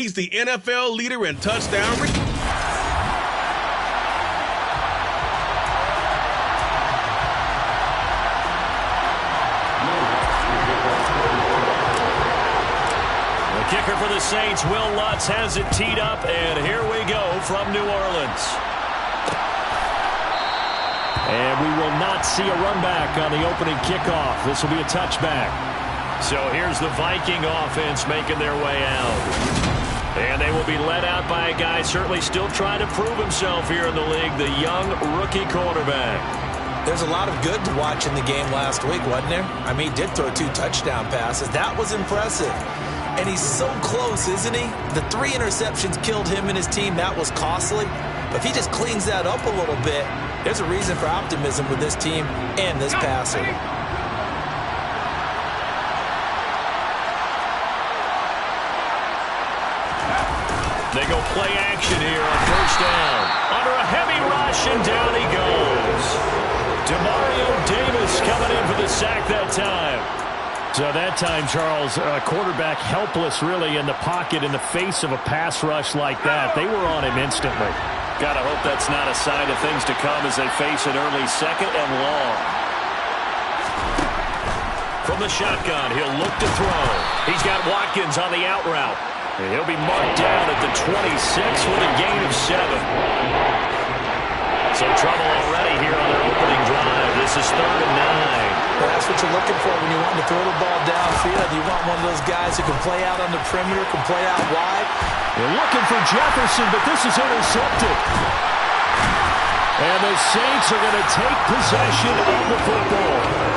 He's the NFL leader in touchdown. The kicker for the Saints, Will Lutz, has it teed up, and here we go from New Orleans. And we will not see a run back on the opening kickoff. This will be a touchback. So here's the Viking offense making their way out. And they will be led out by a guy certainly still trying to prove himself here in the league, the young rookie quarterback. There's a lot of good to watch in the game last week, wasn't there? I mean, he did throw 2 touchdown passes. That was impressive. And he's so close, isn't he? The 3 interceptions killed him and his team. That was costly. But if he just cleans that up a little bit, there's a reason for optimism with this team and this passer. They go play action here on first down. Under a heavy rush, and down he goes. Demario Davis coming in for the sack that time. So that time, Charles, quarterback helpless really in the pocket in the face of a pass rush like that. They were on him instantly. Gotta hope that's not a sign of things to come as they face an early second and long. From the shotgun, he'll look to throw. He's got Watkins on the out route. And he'll be marked down at the 26 with a gain of 7. So trouble already here on their opening drive. This is 3rd and 9. Well, that's what you're looking for when you want to throw the ball downfield. You want one of those guys who can play out on the perimeter, can play out wide. They're looking for Jefferson, but this is intercepted. And the Saints are going to take possession of the football.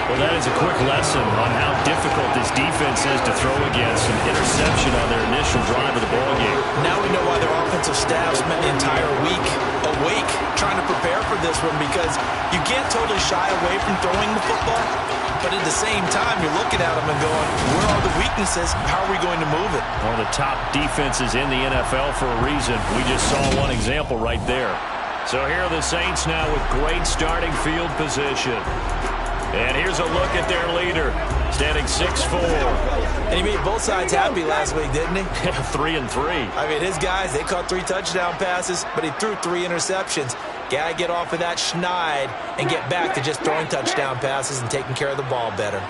Well, that is a quick lesson on how difficult this defense is to throw against. An interception on their initial drive of the ballgame. Now we know why their offensive staff spent the entire week awake trying to prepare for this one, because you can't totally shy away from throwing the football, but at the same time, you're looking at them and going, where are the weaknesses? How are we going to move it? One of the top defenses in the NFL for a reason. We just saw one example right there. So here are the Saints now with great starting field position. And here's a look at their leader, standing 6'4". And he made both sides happy last week, didn't he? 3 and 3. I mean, his guys, they caught 3 touchdown passes, but he threw 3 interceptions. Got to get off of that schneid and get back to just throwing touchdown passes and taking care of the ball better.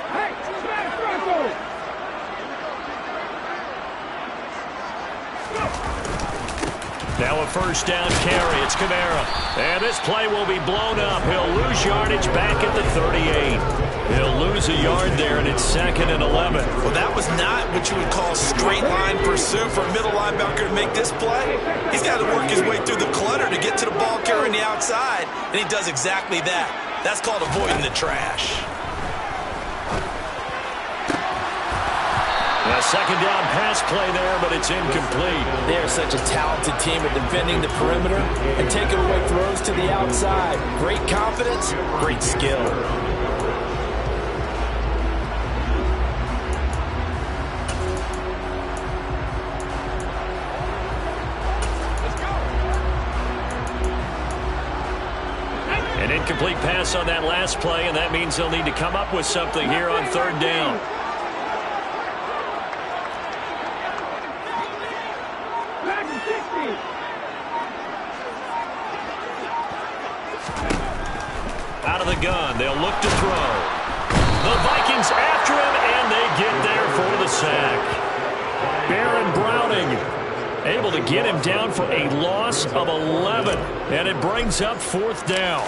Now a first down carry. It's Kamara. And this play will be blown up. He'll lose yardage back at the 38. He'll lose a yard there, and it's 2nd and 11. Well, that was not what you would call straight line pursuit for a middle linebacker to make this play. He's got to work his way through the clutter to get to the ball carrier on the outside, and he does exactly that. That's called avoiding the trash. A second down pass play there, but it's incomplete. They are such a talented team at defending the perimeter and taking away throws to the outside. Great confidence, great skill. An incomplete pass on that last play, and that means they'll need to come up with something here on 3rd down. Out of the gun, they'll look to throw. The Vikings after him, and they get there for the sack. Baron Browning able to get him down for a loss of 11, and it brings up 4th down.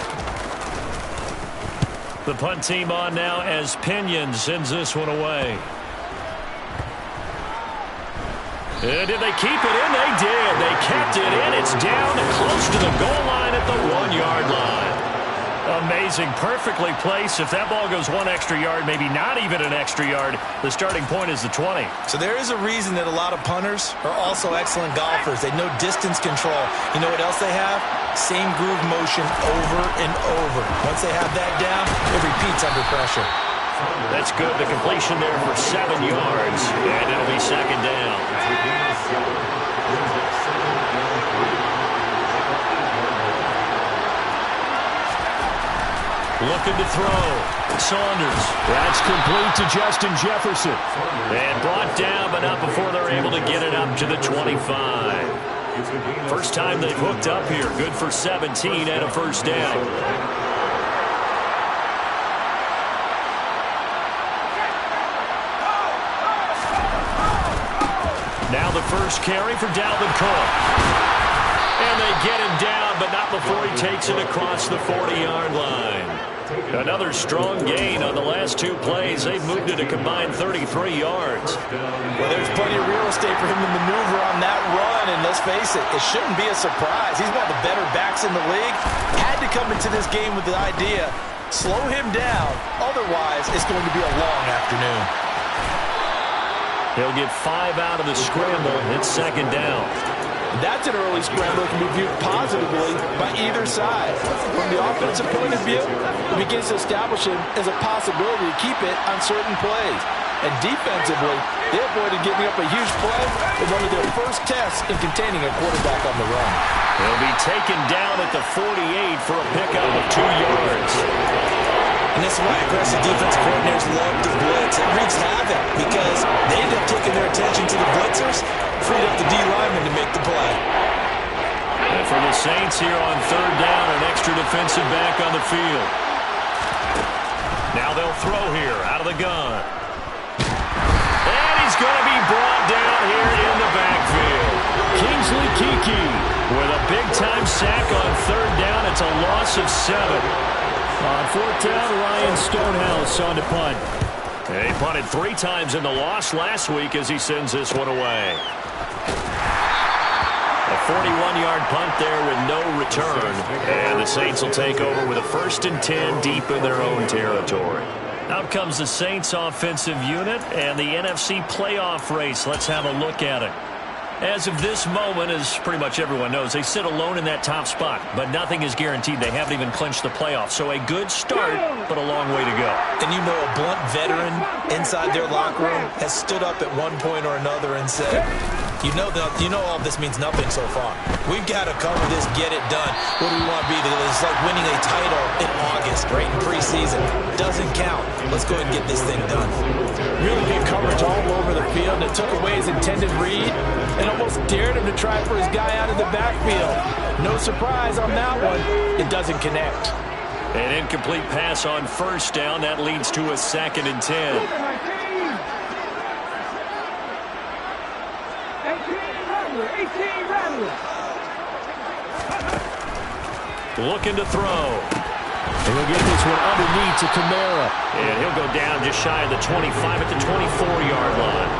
The punt team on now as Pinion sends this one away. And did they keep it in? They did. They kept it in. It's down close to the goal line at the 1-yard line. Amazing. Perfectly placed. If that ball goes 1 extra yard, maybe not even an extra yard, the starting point is the 20. So there is a reason that a lot of punters are also excellent golfers. They know distance control. You know what else they have? Same groove motion over and over. Once they have that down, it repeats under pressure. That's good. The completion there for 7 yards, and it'll be 2nd down. Looking to throw. Saunders. That's complete to Justin Jefferson. And brought down, but not before they're able to get it up to the 25. First time they've hooked up here. Good for 17 and a first down. Now the first carry for Dalvin Cook. And they get him down, but not before he takes it across the 40-yard line. Another strong gain on the last two plays. They've moved it a combined 33 yards. Well, there's plenty of real estate for him to maneuver on that run, and let's face it, it shouldn't be a surprise. He's one of the better backs in the league. Had to come into this game with the idea, slow him down, otherwise it's going to be a long afternoon. He'll get 5 out of the scramble. It's second down. That's an early scramble that can be viewed positively by either side. From the offensive point of view, it begins to establish him as a possibility to keep it on certain plays. And defensively, they avoided giving up a huge play in one of their first tests in containing a quarterback on the run. He'll be taken down at the 48 for a pickup of 2 yards. And this is why aggressive defensive coordinators love the blitz. It wreaks havoc because they end up taking their attention to the blitzers, freed up the D lineman to make the play. And for the Saints here on third down, an extra defensive back on the field. Now they'll throw here out of the gun. And he's going to be brought down here in the backfield. Kingsley Keke with a big-time sack on third down. It's a loss of 7. On fourth down, Ryan Stonehouse on to punt. He punted 3 times in the loss last week as he sends this one away. A 41-yard punt there with no return. And the Saints will take over with a 1st and 10 deep in their own territory. Out comes the Saints offensive unit and the NFC playoff race. Let's have a look at it. As of this moment, as pretty much everyone knows, they sit alone in that top spot. But nothing is guaranteed. They haven't even clinched the playoffs. So a good start, but a long way to go. And you know a blunt veteran inside their locker room has stood up at one point or another and said, you know all this means nothing so far. We've got to cover this, get it done. What do we want to be? It's like winning a title in August, right in preseason. Doesn't count. Let's go ahead and get this thing done. Really good coverage all over the field. It took away his intended read and almost dared him to try for his guy out of the backfield. No surprise on that one. It doesn't connect. An incomplete pass on first down. That leads to a 2nd and 10. 18 Rattler. Looking to throw. And he'll get this one underneath to Kamara. And he'll go down just shy of the 25 at the 24-yard line.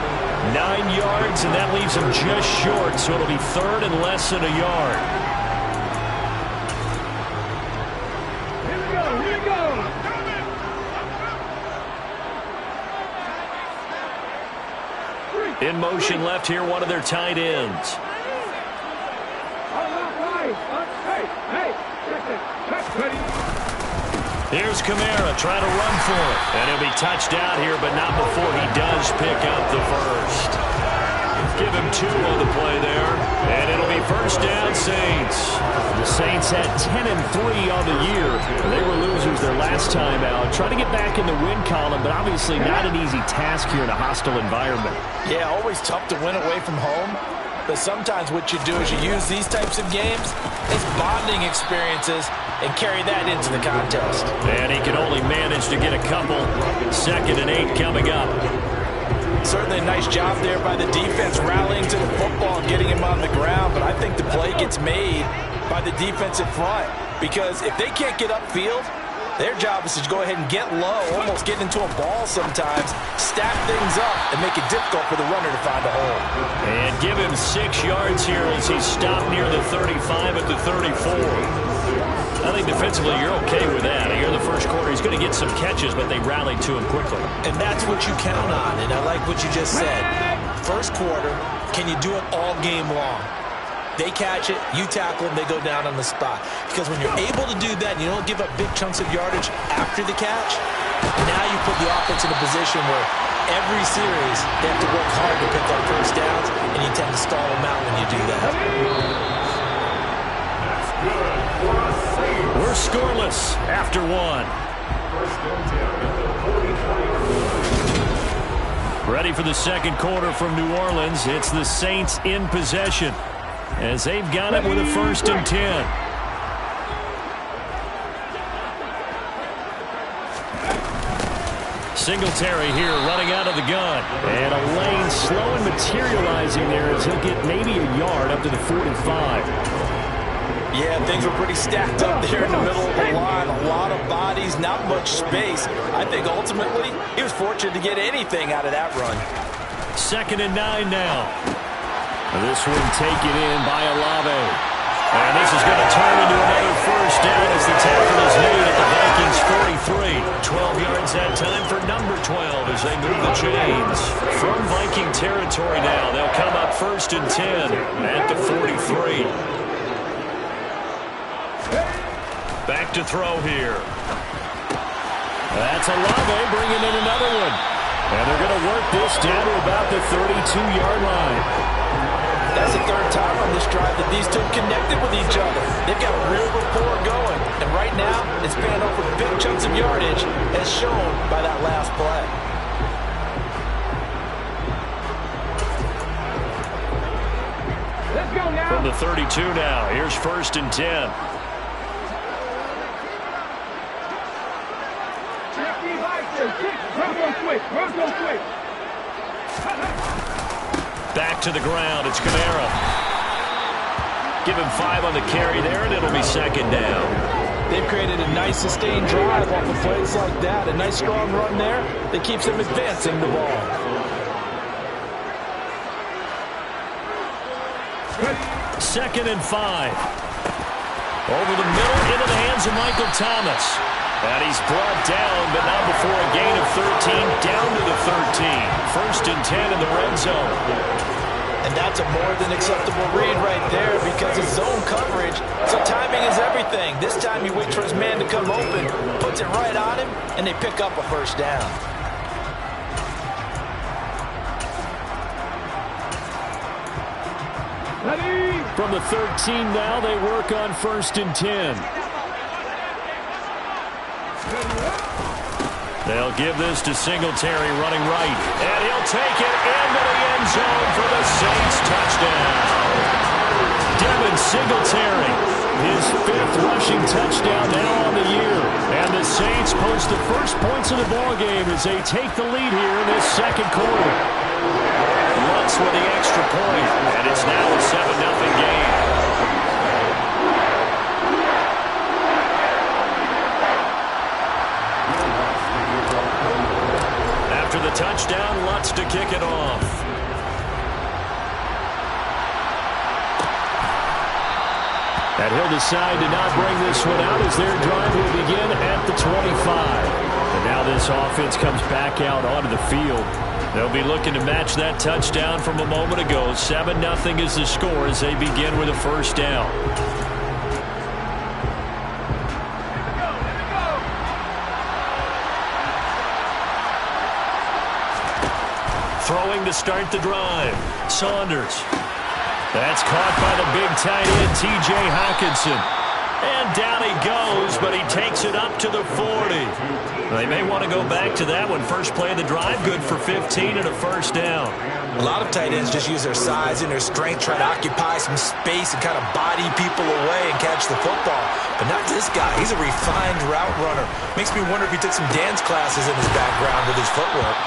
9 yards, and that leaves him just short, so it'll be 3rd and less than a yard. Here we go. In motion left here, one of their tight ends. Here's Kamara trying to run for it. And he'll be touched out here, but not before he does pick up the first. Give him 2 on the play there. And it'll be first down, Saints. The Saints had 10-3 on the year. They were losers their last time out. Trying to get back in the win column, but obviously not an easy task here in a hostile environment. Yeah, always tough to win away from home. But sometimes what you do is you use these types of games as bonding experiences and carry that into the contest. And he can only manage to get a couple. 2nd and 8 coming up. Certainly a nice job there by the defense rallying to the football and getting him on the ground. But I think the play gets made by the defensive front. Because if they can't get upfield, their job is to go ahead and get low, almost get into a ball sometimes, stack things up, and make it difficult for the runner to find a hole. And give him 6 yards here as he's stopped near the 35 at the 34. I think defensively you're okay with that. Here in the first quarter, he's going to get some catches, but they rallied to him quickly. And that's what you count on, and I like what you just said. First quarter, can you do it all game long? They catch it, you tackle them, they go down on the spot. Because when you're able to do that and you don't give up big chunks of yardage after the catch, now you put the offense in a position where every series they have to work hard to pick up first downs, and you tend to stall them out when you do that. We're scoreless after 1. Ready for the second quarter from New Orleans. It's the Saints in possession as they've got it with a 1st and 10. Singletary here running out of the gun. And a lane slow and materializing there as he'll get maybe a yard up to the 45. Yeah, things were pretty stacked up there in the middle of the line. A lot of bodies, not much space. I think ultimately he was fortunate to get anything out of that run. 2nd and 9 now. This one taken in by Olave. And this is going to turn into another 1st down as the tackle is made at the Vikings 43. 12 yards that time for number 12 as they move the chains. From Viking territory now, they'll come up 1st and 10 at the 43. Back to throw here. That's Olave bringing in another one. And they're going to work this down to about the 32-yard line. That's the 3rd time on this drive that these two connected with each other. They've got a real rapport going. And right now, it's paying off with big chunks of yardage as shown by that last play. Let's go now. From the 32 now, here's 1st and 10. Back to the ground, it's Kamara. Give him 5 on the carry there, and it'll be 2nd down. They've created a nice sustained drive off of plays like that. A nice strong run there that keeps them advancing the ball. 2nd and 5. Over the middle into the hands of Michael Thomas. And he's brought down, but not before a gain of 13, down to the 13. 1st and 10 in the red zone. And that's a more than acceptable read right there because it's zone coverage. So timing is everything. This time he waits for his man to come open, puts it right on him, and they pick up a 1st down. From the 13 now, they work on 1st and 10. They'll give this to Singletary running right. And he'll take it into the end zone for the Saints touchdown. Devin Singletary, his 5th rushing touchdown now on the year. And the Saints post the first points of the ballgame as they take the lead here in this 2nd quarter. Lutz with the extra point, and it's now a 7-0 game. After the touchdown, Lutz to kick it off. And he'll decide to not bring this one out as their drive will begin at the 25. And now this offense comes back out onto the field. They'll be looking to match that touchdown from a moment ago. 7-0 is the score as they begin with a 1st down. Throwing to start the drive. Saunders. That's caught by the big tight end, T.J. Hockenson. And down he goes, but he takes it up to the 40. They may want to go back to that one. First play of the drive, good for 15 and a 1st down. A lot of tight ends just use their size and their strength, try to occupy some space and kind of body people away and catch the football. But not this guy. He's a refined route runner. Makes me wonder if he took some dance classes in his background with his footwork.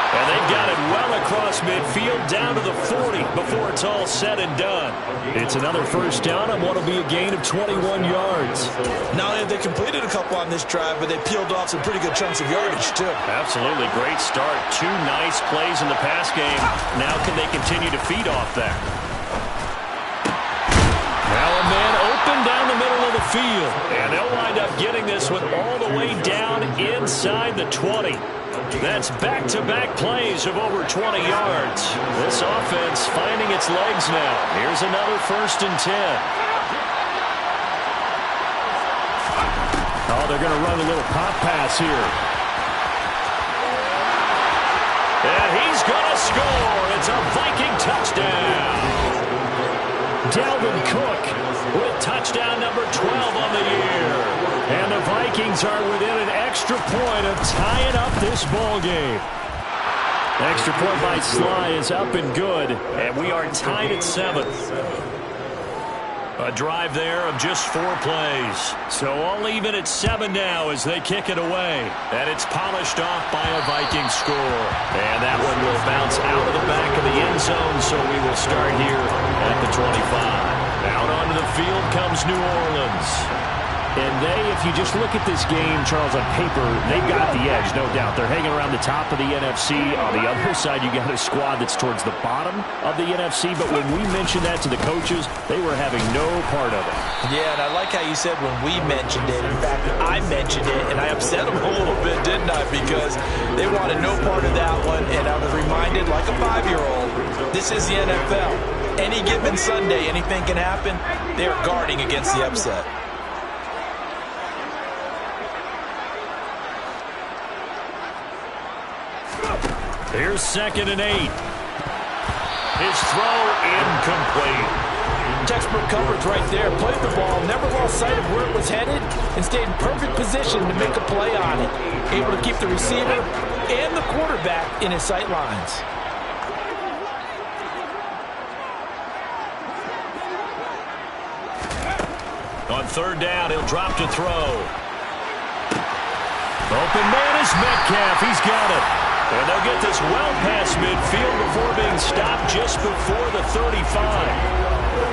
And they've got it well across midfield down to the 40 before it's all said and done. It's another 1st down on what will be a gain of 21 yards. Not only have they completed a couple on this drive, but they peeled off some pretty good chunks of yardage, too. Absolutely. Great start. 2 nice plays in the pass game. Now can they continue to feed off that? Now a man open down the middle of the field. And they'll wind up getting this one all the way down inside the 20. That's back-to-back plays of over 20 yards. This offense finding its legs now. Here's another 1st and 10. Oh, they're going to run a little pop pass here. And he's going to score. It's a Viking touchdown. Dalvin Cook with touchdown number 12 on the year. And the Vikings Vikings are within an extra point of tying up this ball game. Extra point by Sly is up and good, and we are tied at 7. A drive there of just 4 plays. So all even at 7 now as they kick it away. And it's polished off by a Viking score. And that one will bounce out of the back of the end zone, so we will start here at the 25. Out onto the field comes New Orleans. And if you just look at this game, Charles, on paper, they've got the edge, no doubt. They're hanging around the top of the NFC. On the other side, you got a squad that's towards the bottom of the NFC. But when we mentioned that to the coaches, they were having no part of it. Yeah, and I like how you said when we mentioned it. In fact, I mentioned it, and I upset them a little bit, didn't I? Because they wanted no part of that one, and I was reminded, like a 5-year-old, this is the NFL. Any given Sunday, anything can happen. They're guarding against the upset. Here's 2nd and 8. His throw incomplete. Textbook coverage right there. Played the ball, never lost sight of where it was headed, and stayed in perfect position to make a play on it. Able to keep the receiver and the quarterback in his sight lines. On 3rd down, he'll drop to throw. Open man is Metcalf. He's got it. And they'll get this well past midfield before being stopped just before the 35.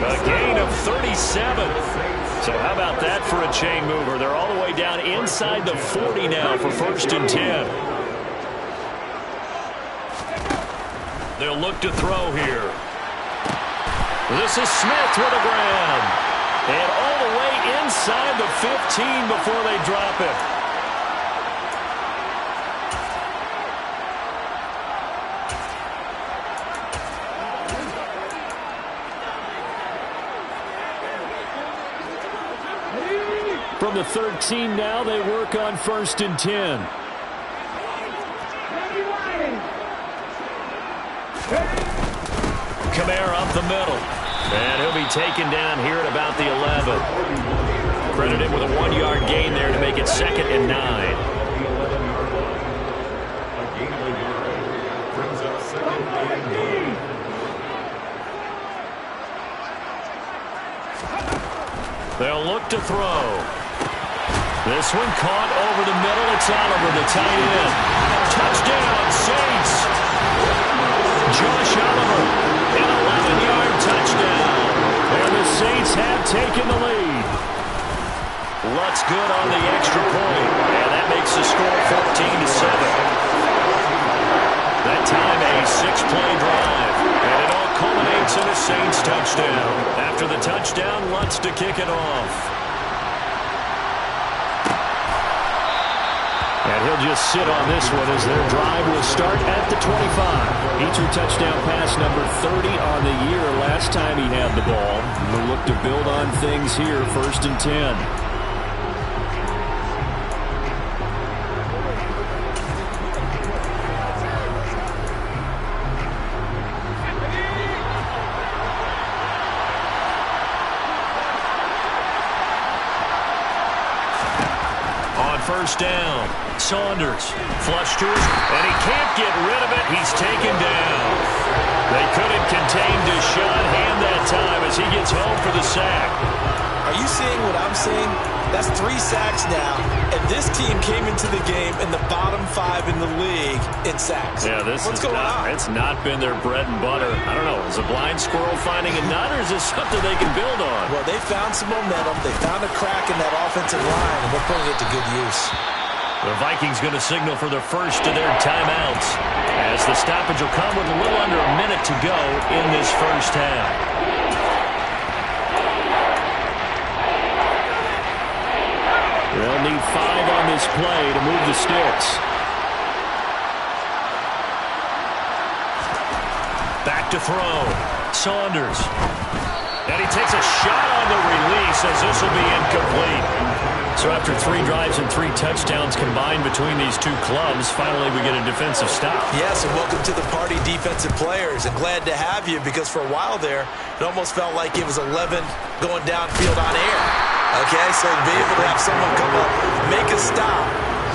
A gain of 37. So how about that for a chain mover? They're all the way down inside the 40 now for 1st and 10. They'll look to throw here. This is Smith with a grab. And all the way inside the 15 before they drop it. From the 13 now, they work on 1st and 10. Kamara up the middle. And he'll be taken down here at about the 11. Credited with a 1-yard gain there to make it 2nd and 9. They'll look to throw. This one caught over the middle. It's Oliver, the tight end. Touchdown, Saints. Josh Oliver, an 11-yard touchdown. And the Saints have taken the lead. Lutz good on the extra point. And that makes the score 14-7. That time a 6-play drive. And it all culminates in a Saints touchdown. After the touchdown, Lutz to kick it off. And he'll just sit on this one as their drive will start at the 25. He threw touchdown pass number 30 on the year last time he had the ball. We'll look to build on things here, 1st and 10. First down. Saunders flush to his, and he can't get rid of it. He's taken down. They couldn't contain Deshaun Hand that time as he gets home for the sack. Are you seeing what I'm seeing? That's 3 sacks now, and this team came into the game in the bottom 5 in the league in sacks. Yeah, What's going on? It's not been their bread and butter. I don't know. Is a blind squirrel finding a nut, or is this something they can build on? Well, they found some momentum. They found a crack in that offensive line, and they're putting it to good use. The Vikings going to signal for their first of their timeouts as the stoppage will come with a little under a minute to go in this first half. They'll need 5 on this play to move the sticks. Back to throw. Saunders. And he takes a shot on the release as this will be incomplete. So after 3 drives and 3 touchdowns combined between these two clubs, finally we get a defensive stop. Yes, and welcome to the party, defensive players. And glad to have you because for a while there, it almost felt like it was 11 going downfield on air. Okay, so to be able to have someone come up, make a stop,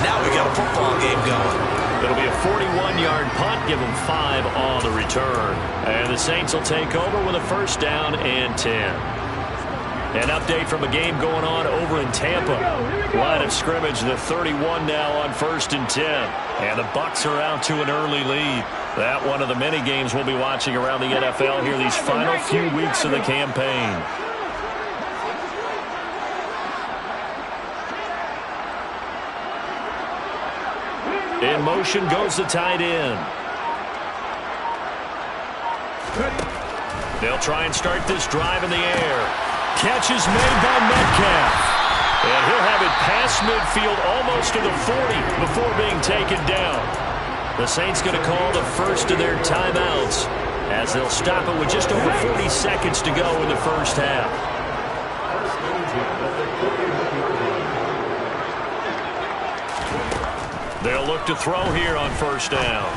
now we got a football game going. It'll be a 41-yard punt, give them 5 on the return. And the Saints will take over with a first down and 10. An update from a game going on over in Tampa. Line of scrimmage, the 31 now on 1st and 10. And the Bucs are out to an early lead. That one of the many games we'll be watching around the NFL here these final few weeks of the campaign. In motion goes the tight end. They'll try and start this drive in the air. Catch is made by Metcalf. And he'll have it past midfield almost to the 40 before being taken down. The Saints going to call the first of their timeouts as they'll stop it with just over 40 seconds to go in the first half. They'll look to throw here on first down.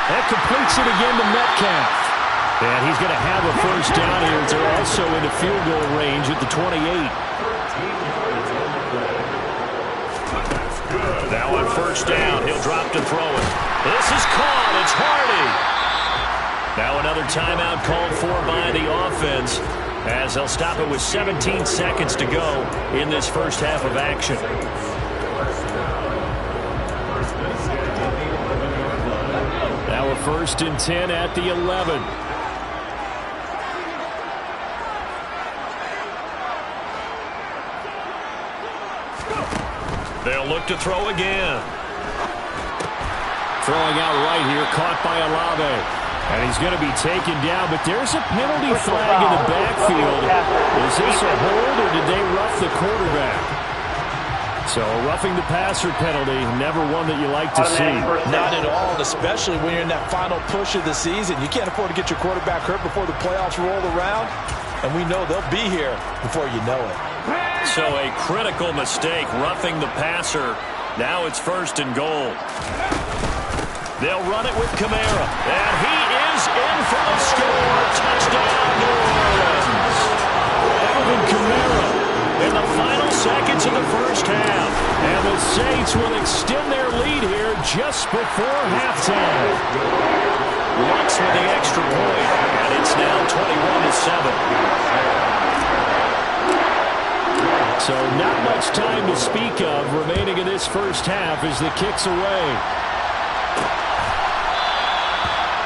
That completes it again to Metcalf. And he's going to have a first down here. They're also into field goal range at the 28. Now on first down, he'll drop to throw it. This is caught. It's Hardy. Now another timeout called for by the offense as they'll stop it with 17 seconds to go in this first half of action. Now a 1st and 10 at the 11. They'll look to throw again. Throwing out right here, caught by Olave. And he's going to be taken down, but there's a penalty flag in the backfield. Is this a hold, or did they rough the quarterback? So roughing the passer penalty, never one that you like to see. Not at all, especially when you're in that final push of the season. You can't afford to get your quarterback hurt before the playoffs roll around. And we know they'll be here before you know it. So a critical mistake, roughing the passer. Now it's 1st and goal. They'll run it with Kamara. And he is in for the score. Touchdown, New Orleans. Alvin Kamara in the final seconds of the first half. And the Saints will extend their lead here just before halftime. Lux with the extra point. And it's now 21-7. So not much time to speak of remaining in this first half as the kick's away.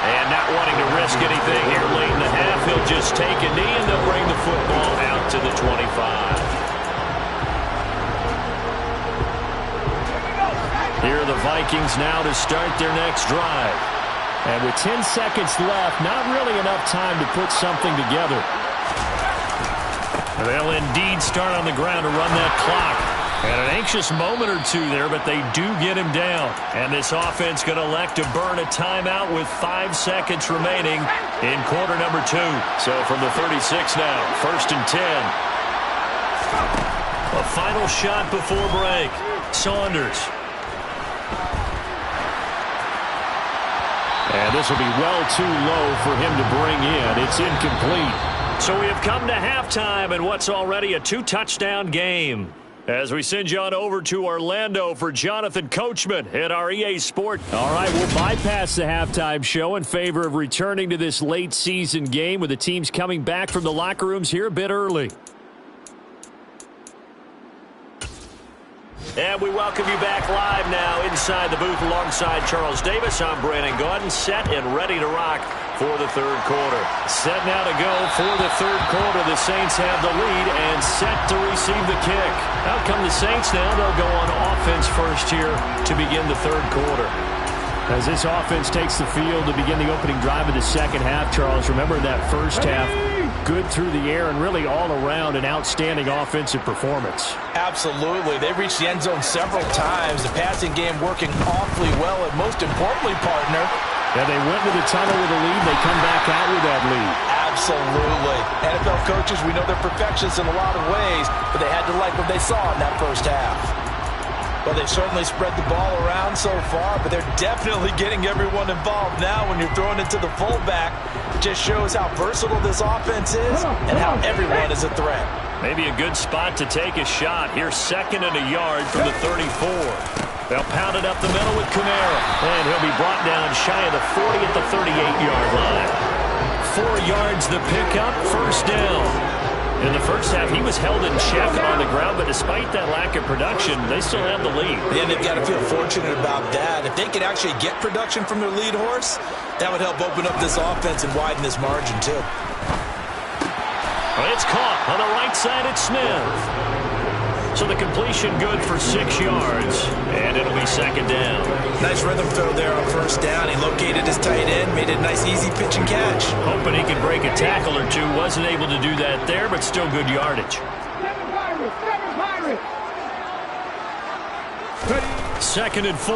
And not wanting to risk anything here late in the half, he'll just take a knee and they'll bring the football out to the 25. Here are the Vikings now to start their next drive. And with 10 seconds left, not really enough time to put something together. They'll indeed start on the ground to run that clock. And an anxious moment or two there, but they do get him down. And this offense going to elect to burn a timeout with 5 seconds remaining in quarter number 2. So from the 36 now, 1st and 10. A final shot before break. Saunders. And this will be well too low for him to bring in. It's incomplete. So we have come to halftime in what's already a 2-touchdown game. As we send you on over to Orlando for Jonathan Coachman at our EA Sport. All right, we'll bypass the halftime show in favor of returning to this late season game with the teams coming back from the locker rooms here a bit early. And we welcome you back live now inside the booth alongside Charles Davis. I'm Brandon Gaudin, set and ready to rock for the third quarter. Set now to go for the third quarter. The Saints have the lead and set to receive the kick. Out come the Saints now. They'll go on offense first here to begin the third quarter. As this offense takes the field to begin the opening drive of the second half, Charles, remember that first half, good through the air and really all around an outstanding offensive performance. Absolutely. They reached the end zone several times. The passing game working awfully well, and most importantly, partner, yeah, they went to the tunnel with a lead. They come back out with that lead. Absolutely. NFL coaches, we know they're perfectionists in a lot of ways, but they had to like what they saw in that first half. Well, they've certainly spread the ball around so far, but they're definitely getting everyone involved now when you're throwing it to the fullback. It just shows how versatile this offense is and how everyone is a threat. Maybe a good spot to take a shot. Here's 2nd and a yard from the 34. They'll pound it up the middle with Kamara. And he'll be brought down shy of the 40 at the 38-yard line. 4 yards the pickup, 1st down. In the first half, he was held in check on the ground, but despite that lack of production, they still have the lead. Yeah, they've got to feel fortunate about that. If they could actually get production from their lead horse, that would help open up this offense and widen this margin, too. It's caught on the right side at Smith. So the completion good for 6 yards, and it'll be 2nd down. Nice rhythm throw there on 1st down. He located his tight end, made it a nice easy pitch and catch. Hoping he could break a tackle or two. Wasn't able to do that there, but still good yardage. 2nd and 4.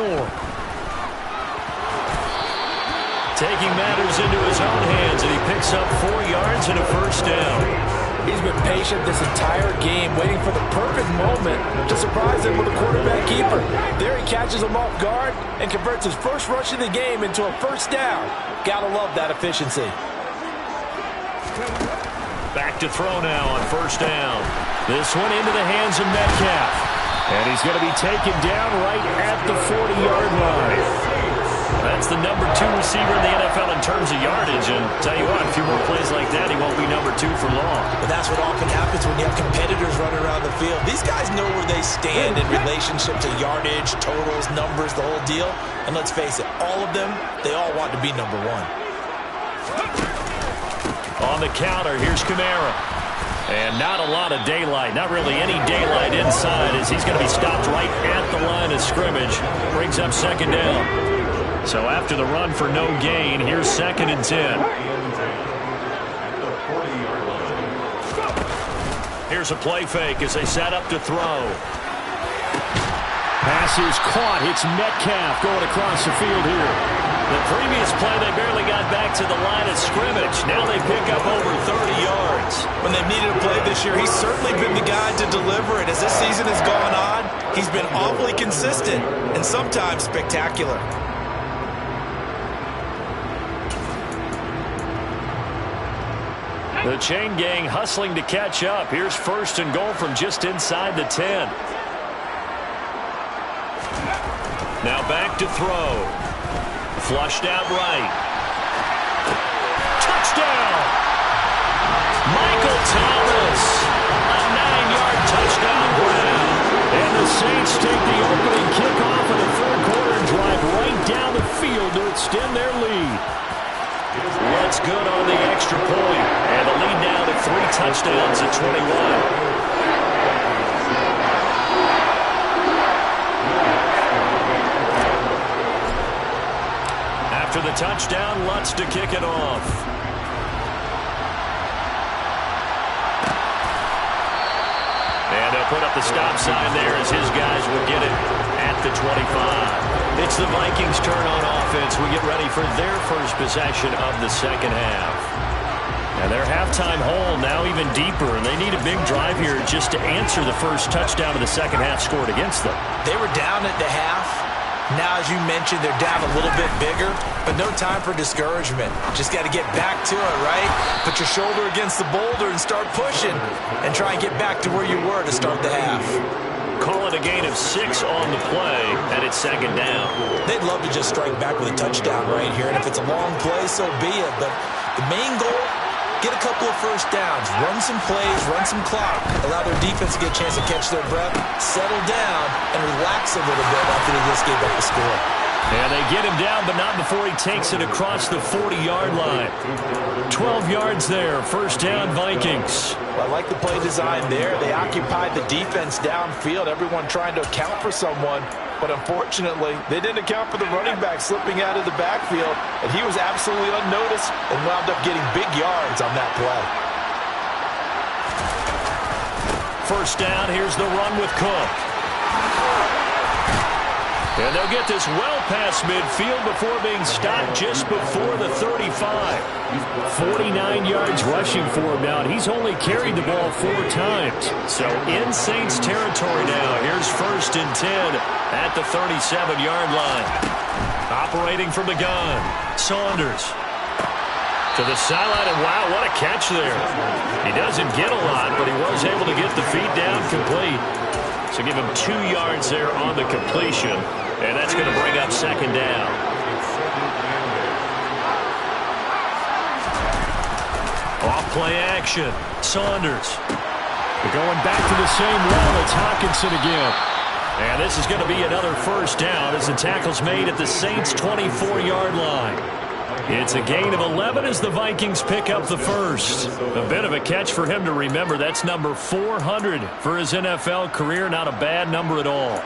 Taking matters into his own hands, and he picks up 4 yards and a 1st down. He's been patient this entire game, waiting for the perfect moment to surprise him with a quarterback keeper. There he catches him off guard and converts his first rush of the game into a 1st down. Gotta love that efficiency. Back to throw now on 1st down. This one into the hands of Metcalf. And he's going to be taken down right at the 40-yard line. That's the number 2 receiver in the NFL in terms of yardage. And tell you what, a few more plays like that, he won't be number 2 for long. But that's what often happens when you have competitors running around the field. These guys know where they stand in relationship to yardage, totals, numbers, the whole deal. And let's face it, all of them, they all want to be number 1. On the counter, here's Kamara. And not a lot of daylight, not really any daylight inside, as he's going to be stopped right at the line of scrimmage. Brings up 2nd down. So after the run for no gain, here's 2nd and 10. Here's a play fake as they set up to throw. Pass is caught. It's Metcalf going across the field here. The previous play, they barely got back to the line of scrimmage. Now they pick up over 30 yards. When they've needed a play this year, he's certainly been the guy to deliver it. As this season has gone on, he's been awfully consistent and sometimes spectacular. The chain gang hustling to catch up. Here's 1st and goal from just inside the 10. Now back to throw. Flushed out right. Touchdown! Michael Thomas. A 9-yard touchdown grab. And the Saints take the opening kickoff of the 3rd quarter and drive right down the field to extend their lead. What's good on the extra point. And the lead now to 3 touchdowns at 21. After the touchdown, Lutz to kick it off. And they'll put up the stop sign there as his guys will get it at the 25. It's the Vikings' turn on offense. We get ready for their first possession of the 2nd half. And their halftime hole now even deeper, and they need a big drive here just to answer the first touchdown of the 2nd half scored against them. They were down at the half. Now, as you mentioned, they're down a little bit bigger, but no time for discouragement. Just got to get back to it, right? Put your shoulder against the boulder and start pushing and try and get back to where you were to start the half. Call it a gain of 6 on the play, and it's 2nd down. They'd love to just strike back with a touchdown right here, and if it's a long play, so be it. But the main goal, get a couple of first downs, run some plays, run some clock, allow their defense to get a chance to catch their breath, settle down, and relax a little bit after they just gave up the score. And they get him down, but not before he takes it across the 40-yard line. 12 yards there, 1st down Vikings. I like the play design there. They occupied the defense downfield, everyone trying to account for someone. But unfortunately, they didn't account for the running back slipping out of the backfield, and he was absolutely unnoticed and wound up getting big yards on that play. 1st down, here's the run with Cook. And they'll get this well past midfield before being stopped just before the 35. 49 yards rushing for him now, and he's only carried the ball 4 times. So in Saints territory now. Here's 1st and 10 at the 37-yard line. Operating from the gun, Saunders. To the sideline, and wow, what a catch there. He doesn't get a lot, but he was able to get the feet down complete. So give him 2 yards there on the completion, and that's going to bring up second down. Off play action. Saunders. They're going back to the same well. It's Hockenson again. And this is going to be another first down as the tackle's made at the Saints' 24-yard line. It's a gain of 11 as the Vikings pick up the first. A bit of a catch for him to remember. That's number 400 for his NFL career. Not a bad number at all.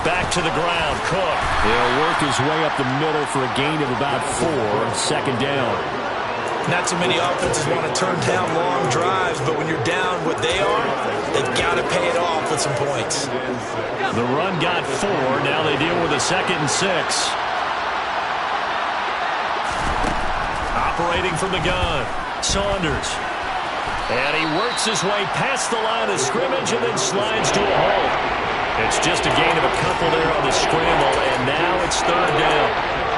Back to the ground, Cook. He'll work his way up the middle for a gain of about 4. Second down. Not too many offenses want to turn down long drives, but when you're down what they are, they've got to pay it off with some points. The run got 4. Now they deal with a 2nd and 6. Operating from the gun, Saunders. And he works his way past the line of scrimmage and then slides to a hole. It's just a gain of a couple there on the scramble, and now it's third down.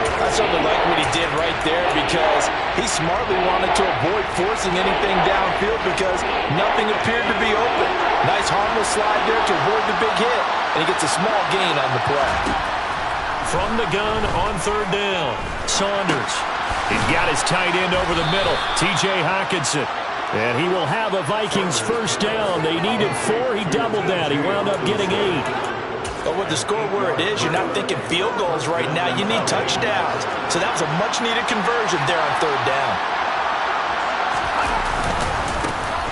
I certainly like what he did right there because he smartly wanted to avoid forcing anything downfield because nothing appeared to be open. Nice harmless slide there to avoid the big hit, and he gets a small gain on the play. From the gun on third down, Saunders. He's got his tight end over the middle, T.J. Hockenson. And he will have a Vikings first down. They needed 4. He doubled that. He wound up getting 8. But with the score where it is, you're not thinking field goals right now. You need touchdowns. So that was a much-needed conversion there on third down.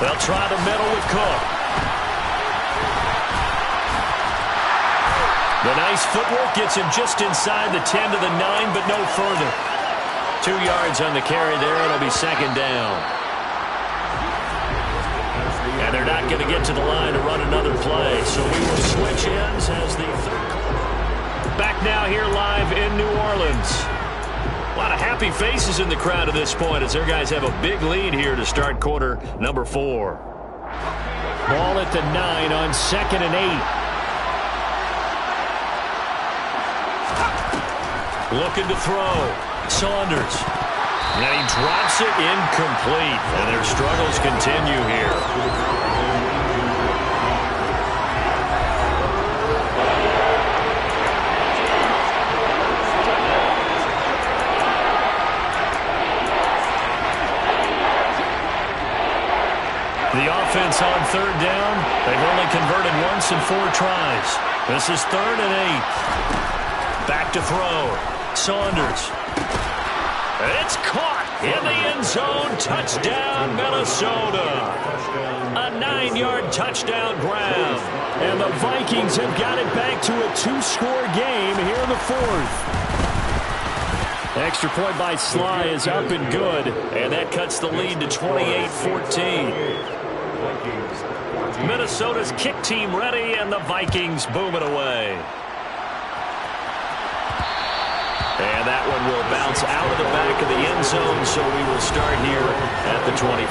They'll try the middle with Cook. The nice footwork gets him just inside the 10 to the 9, but no further. 2 yards on the carry there. It'll be second down. And they're not going to get to the line to run another play. So we will switch ends as the third quarter. Back now here live in New Orleans. A lot of happy faces in the crowd at this point as their guys have a big lead here to start quarter number 4. Ball at the 9 on 2nd and 8. Looking to throw. Saunders. And he drops it incomplete. And their struggles continue here. The offense on third down, they've only converted once in 4 tries. This is 3rd and 8. Back to throw. Saunders. It's caught in the end zone. Touchdown, Minnesota. A 9-yard touchdown grab. And the Vikings have got it back to a 2-score game here in the 4th. Extra point by Sly is up and good. And that cuts the lead to 28-14. Minnesota's kick team ready, and the Vikings boom it away. And that one will bounce out of the back of the end zone, so we will start here at the 25.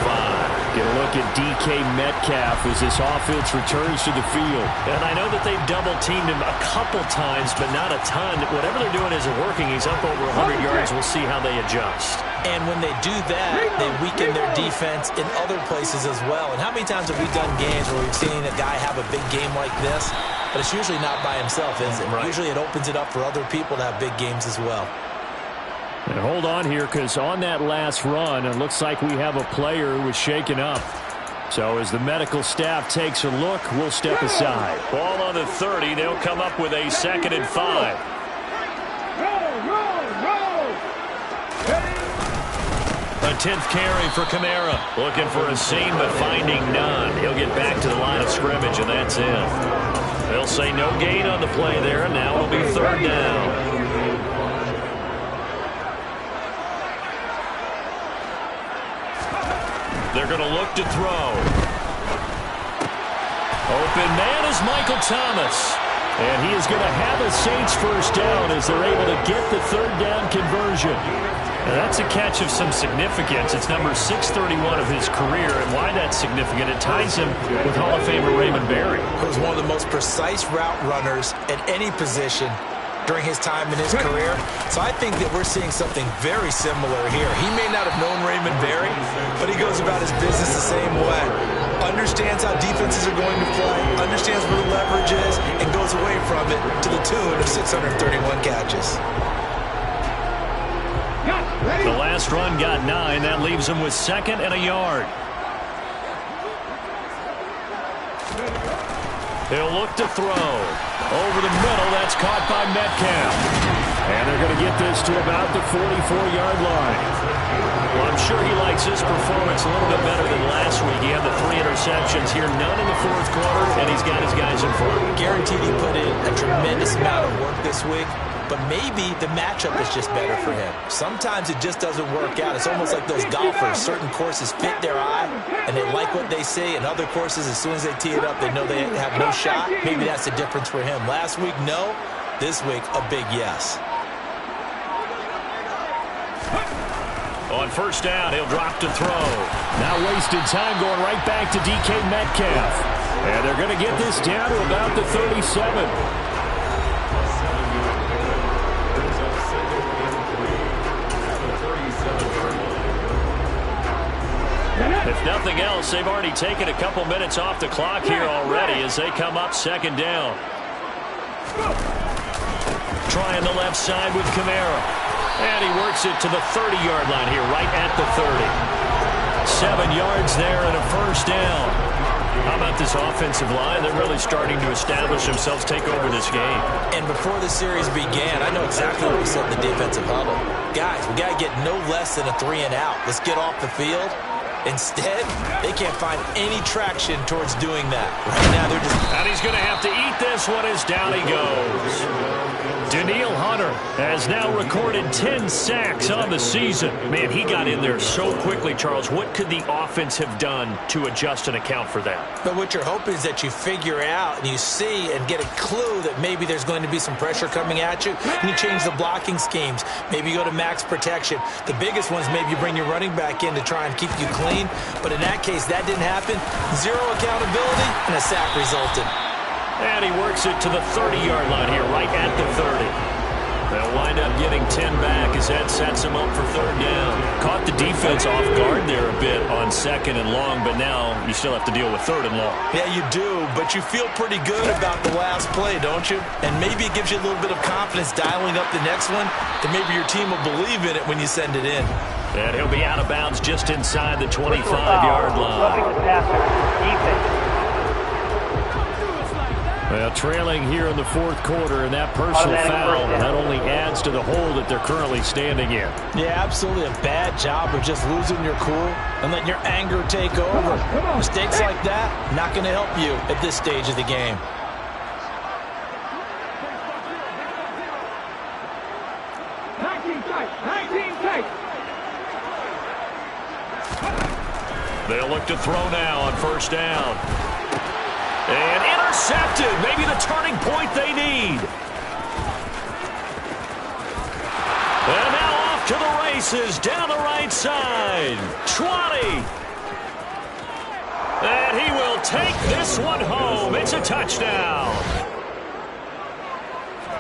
Get a look at DK Metcalf as this offense returns to the field. And I know that they've double-teamed him a couple times, but not a ton. Whatever they're doing isn't working. He's up over 100 yards. We'll see how they adjust. And when they do that, they weaken their defense in other places as well. And how many times have we done games where we've seen a guy have a big game like this? But it's usually not by himself, is it? Right. Usually it opens it up for other people to have big games as well. And hold on here, because on that last run, it looks like we have a player who was shaken up. So as the medical staff takes a look, we'll step aside. Ball on the 30. They'll come up with a 2nd and 5. A 10th carry for Kamara. Looking for a seam, but finding none. He'll get back to the line of scrimmage, and that's it. They'll say no gain on the play there, and now it'll be 3rd down. They're going to look to throw. Open man is Michael Thomas. And he is going to have a Saints first down as they're able to get the 3rd down conversion. That's a catch of some significance. It's number 631 of his career, and why that's significant, it ties him with Hall of Famer Raymond Berry. He was one of the most precise route runners at any position during his time in his career. So I think that we're seeing something very similar here. He may not have known Raymond Berry, but he goes about his business the same way. Understands how defenses are going to play, understands where the leverage is, and goes away from it to the tune of 631 catches. The last run got 9. That leaves him with 2nd and a yard. He'll look to throw. Over the middle, that's caught by Metcalf. And they're going to get this to about the 44-yard line. Well, I'm sure he likes his performance a little bit better than last week. He had the 3 interceptions here, none in the 4th quarter, and he's got his guys in front. Guaranteed he put in a tremendous amount of work this week, but maybe the matchup is just better for him. Sometimes it just doesn't work out. It's almost like those golfers. Certain courses fit their eye, and they like what they see, and other courses, as soon as they tee it up, they know they have no shot. Maybe that's the difference for him. Last week, no. This week, a big yes. On 1st down, he'll drop to throw. Now wasted time going right back to DK Metcalf. And they're going to get this down to about the 37. If nothing else, they've already taken a couple minutes off the clock here already as they come up 2nd down. Trying the left side with Kamara. And he works it to the 30-yard line here, right at the 30. 7 yards there and a 1st down. How about this offensive line? They're really starting to establish themselves, take over this game. And before the series began, I know exactly what we said in the defensive huddle. Guys, we got to get no less than a 3 and out. Let's get off the field. Instead, they can't find any traction towards doing that. Right now, they're just... And he's going to have to eat this one as down he goes. Danielle Hunter has now recorded 10 sacks on the season. Man, he got in there so quickly, Charles. What could the offense have done to adjust and account for that? But what you're hoping is that you figure out and you see and get a clue that maybe there's going to be some pressure coming at you. And you change the blocking schemes. Maybe you go to max protection. The biggest ones, maybe you bring your running back in to try and keep you clean. But in that case, that didn't happen. 0 accountability, and a sack resulted. And he works it to the 30-yard line here, right at the 30. They'll wind up getting 10 back as that sets him up for 3rd down. Caught the defense off guard there a bit on 2nd and long, but now you still have to deal with 3rd and long. Yeah, you do, but you feel pretty good about the last play, don't you? And maybe it gives you a little bit of confidence dialing up the next one, that maybe your team will believe in it when you send it in. And he'll be out of bounds just inside the 25-yard line. Well, trailing here in the 4th quarter, and that personal foul, that only adds to the hole that they're currently standing in. Yeah, absolutely a bad job of just losing your cool and letting your anger take over. Mistakes like that, not going to help you at this stage of the game. They'll look to throw now on 1st down. And intercepted. Maybe the turning point they need. And now off to the races down the right side. 20. And he will take this one home. It's a touchdown.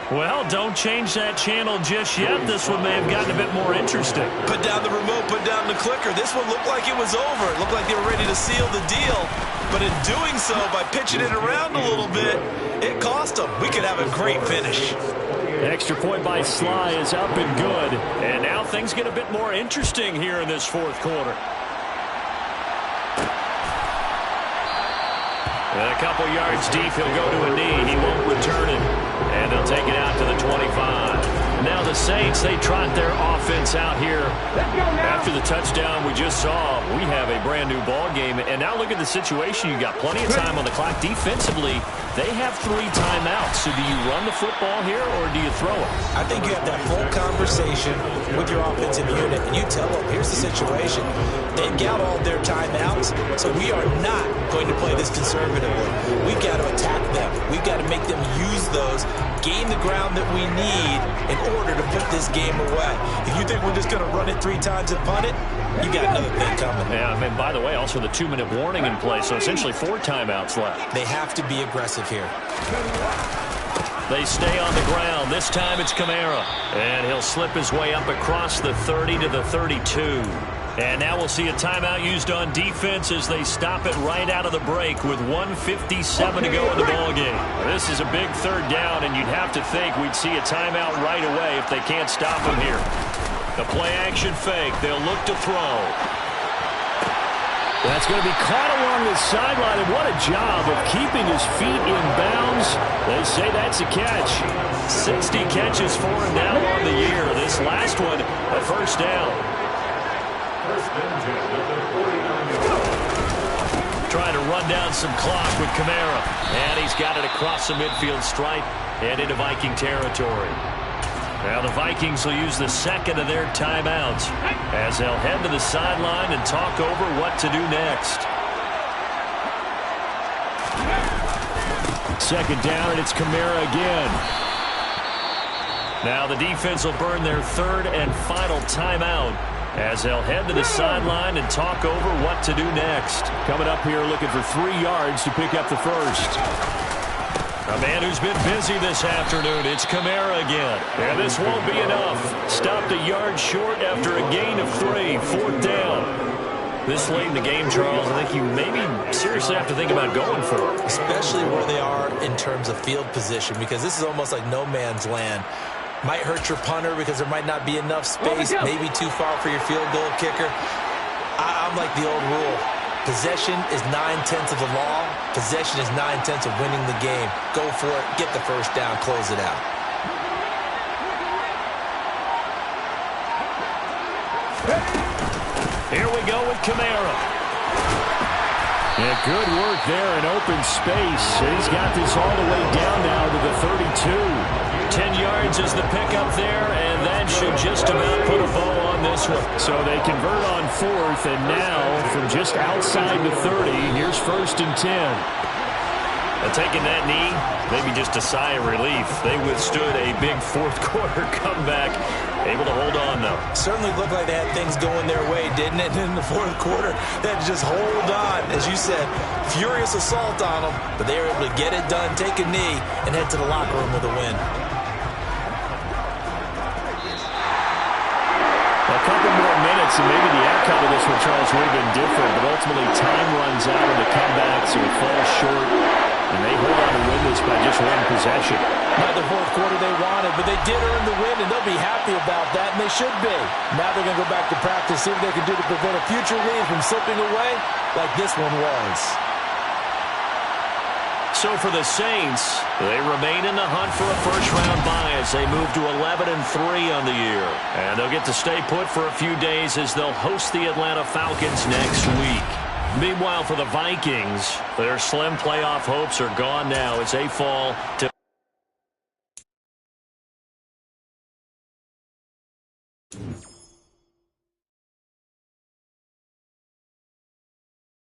Well, don't change that channel just yet. This one may have gotten a bit more interesting. Put down the remote, put down the clicker. This one looked like it was over. It looked like they were ready to seal the deal. But in doing so, by pitching it around a little bit, it cost them. We could have a great finish. Extra point by Sly is up and good. And now things get a bit more interesting here in this 4th quarter. And a couple yards deep, he'll go to a knee. He won't return it. And they'll take it out to the 25. Now the Saints, they trot their offense out here. After the touchdown we just saw, we have a brand new ball game. And now look at the situation. You got plenty of time on the clock. Defensively, they have 3 timeouts. So do you run the football here or do you throw it? I think you have that full conversation with your offensive unit, and you tell them, here's the situation. They've got all their timeouts, so we are not going to play this conservatively. We've got to attack them. We've got to make them use those, gain the ground that we need in order to put this game away. If you think we're just going to run it 3 times and punt it, you got another thing coming. Yeah, and by the way, also the 2-minute warning in play, so essentially 4 timeouts left. They have to be aggressive here. They stay on the ground. This time it's Kamara. And he'll slip his way up across the 30 to the 32. And now we'll see a timeout used on defense as they stop it right out of the break with 1:57 to go in the ballgame. This is a big 3rd down, and you'd have to think we'd see a timeout right away if they can't stop him here. The play-action fake. They'll look to throw. That's going to be caught along the sideline, and what a job of keeping his feet in bounds. They say that's a catch. 60 catches for him now on the year. This last one, a 1st down. Trying to run down some clock with Kamara. And he's got it across the midfield stripe and into Viking territory. Now the Vikings will use the 2nd of their timeouts as they'll head to the sideline and talk over what to do next. 2nd down, and it's Kamara again. Now the defense will burn their 3rd and final timeout as they'll head to the sideline and talk over what to do next. Coming up here looking for 3 yards to pick up the 1st. A man who's been busy this afternoon. It's Kamara again. And this won't be enough. Stopped a yard short after a gain of 3. 4th down. This late in the game, Charles, I think you maybe seriously have to think about going for it. Especially where they are in terms of field position, because this is almost like no man's land. Might hurt your punter because there might not be enough space, maybe too far for your field goal kicker. I'm like the old rule. Possession is 9/10 of the law. Possession is 9/10 of winning the game. Go for it. Get the 1st down. Close it out. Here we go with Kamara. Yeah, good work there in open space. And he's got this all the way down now to the 32. 10 yards is the pickup there, and that should just about put a bow on this one. So they convert on 4th, and now from just outside the 30, here's 1st and 10. Taking that knee, maybe just a sigh of relief. They withstood a big 4th quarter comeback. Able to hold on, though. Certainly looked like they had things going their way, didn't it? In the 4th quarter, they had to just hold on. As you said, furious assault on them, but they were able to get it done, take a knee, and head to the locker room with a win. A couple more minutes, and maybe the outcome of this one, Charles, would have been different, but ultimately time runs out in the comeback, so it falls short, and they hold on to win this by just 1 possession. Not the 4th quarter they wanted, but they did earn the win, and they'll be happy about that, and they should be. Now they're going to go back to practice, see what they can do to prevent a future lead from slipping away like this one was. So for the Saints, they remain in the hunt for a 1st-round bye as they move to 11-3 on the year. And they'll get to stay put for a few days as they'll host the Atlanta Falcons next week. Meanwhile, for the Vikings, their slim playoff hopes are gone now as they fall to